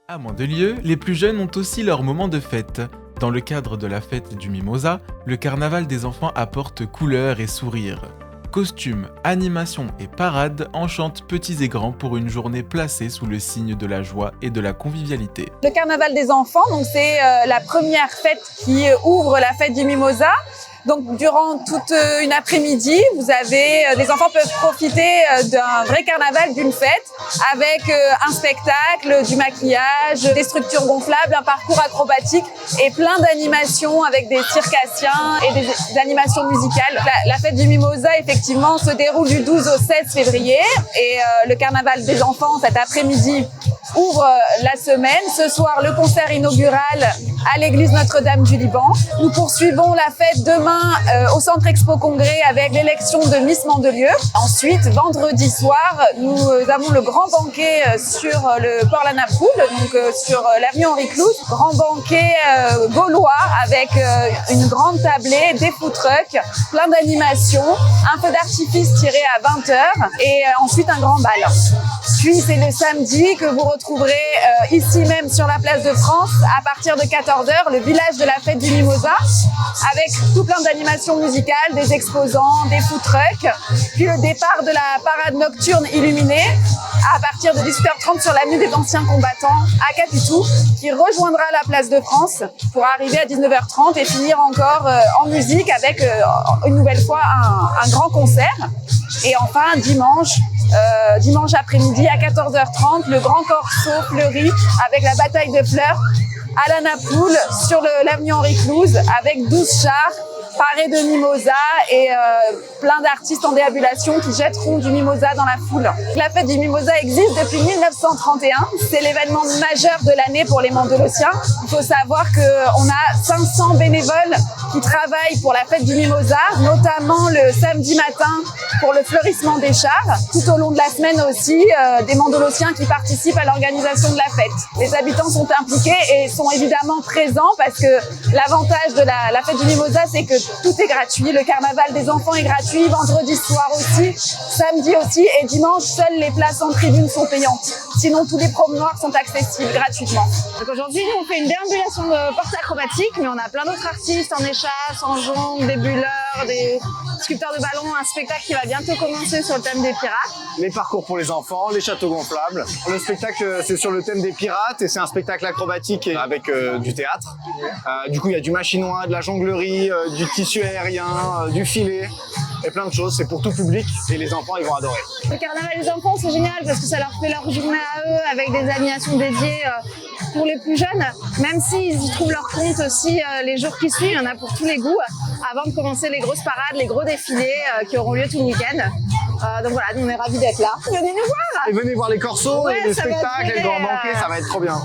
À Mandelieu, les plus jeunes ont aussi leur moment de fête. Dans le cadre de la fête du Mimosa, le carnaval des enfants apporte couleurs et sourires. Costumes, animations et parades enchantent petits et grands pour une journée placée sous le signe de la joie et de la convivialité. Le carnaval des enfants, c'est la première fête qui ouvre la fête du Mimosa. Donc durant toute une après-midi, les enfants peuvent profiter d'un vrai carnaval, d'une fête, avec un spectacle, du maquillage, des structures gonflables, un parcours acrobatique et plein d'animations avec des circassiens et des animations musicales. La fête du Mimosa, effectivement, se déroule du 12 au 16 février et le carnaval des enfants, cet après-midi, ouvre la semaine. Ce soir, le concert inaugural à l'église Notre-Dame du Liban. Nous poursuivons la fête demain au Centre Expo Congrès avec l'élection de Miss Mandelieu. Ensuite, vendredi soir, nous avons le grand banquet sur le port La Napoule, sur l'avenue Henri Clouse. Grand banquet gaulois avec une grande tablée, des food trucks, plein d'animations, un feu d'artifice tiré à 20h et ensuite un grand bal. Puis c'est le samedi que vous retrouverez ici même sur la place de France à partir de 14h, le village de la fête du Mimosa avec tout plein d'animations musicales, des exposants, des food trucks. Puis le départ de la parade nocturne illuminée à partir de 18h30 sur l'avenue des anciens combattants à Capitou qui rejoindra la place de France pour arriver à 19h30 et finir encore en musique avec une nouvelle fois un grand concert. Et enfin dimanche après-midi à 14h30, le grand corso fleuri avec la bataille de fleurs à la Napoule sur l'avenue Henri Clouse avec 12 chars parés de mimosa et plein d'artistes en déambulation qui jetteront du mimosa dans la foule. La fête du Mimosa existe depuis 1931. C'est l'événement majeur de l'année pour les Mandelosiens. Il faut savoir qu'on a 500 bénévoles qui travaillent pour la fête du Mimosa, notamment le samedi matin pour le fleurissement des chars. Tout au long de la semaine aussi, des Mandelosiens qui participent à l'organisation de la fête. Les habitants sont impliqués et sont évidemment présents parce que l'avantage de la fête du Mimosa, c'est que tout est gratuit. Le carnaval des enfants est gratuit, vendredi soir aussi, samedi aussi et dimanche, seules les places en tribune sont payantes. Sinon, tous les promenoirs sont accessibles gratuitement. Donc aujourd'hui, nous, on fait une déambulation de porte acrobatique, mais on a plein d'autres artistes en échasse, en jongle, des bulleurs, des sculpteurs de ballons, un spectacle qui va bientôt commencer sur le thème des pirates. Les parcours pour les enfants, les châteaux gonflables. Le spectacle, c'est sur le thème des pirates et c'est un spectacle acrobatique avec du théâtre. Du coup, il y a du machinois, de la jonglerie, du tissu aérien, du filet et plein de choses. C'est pour tout public et les enfants, ils vont adorer. Le carnaval des enfants, c'est génial parce que ça leur fait leur journée à eux avec des animations dédiées pour les plus jeunes, même s'ils y trouvent leur compte aussi les jours qui suivent, il y en a pour tous les goûts, avant de commencer les grosses parades, les gros défilés qui auront lieu tout le week-end. Donc voilà, nous on est ravis d'être là. Venez nous voir. Et venez voir les corsos Ouais, et les ça va spectacles et le grand être banquet, ça va être trop bien.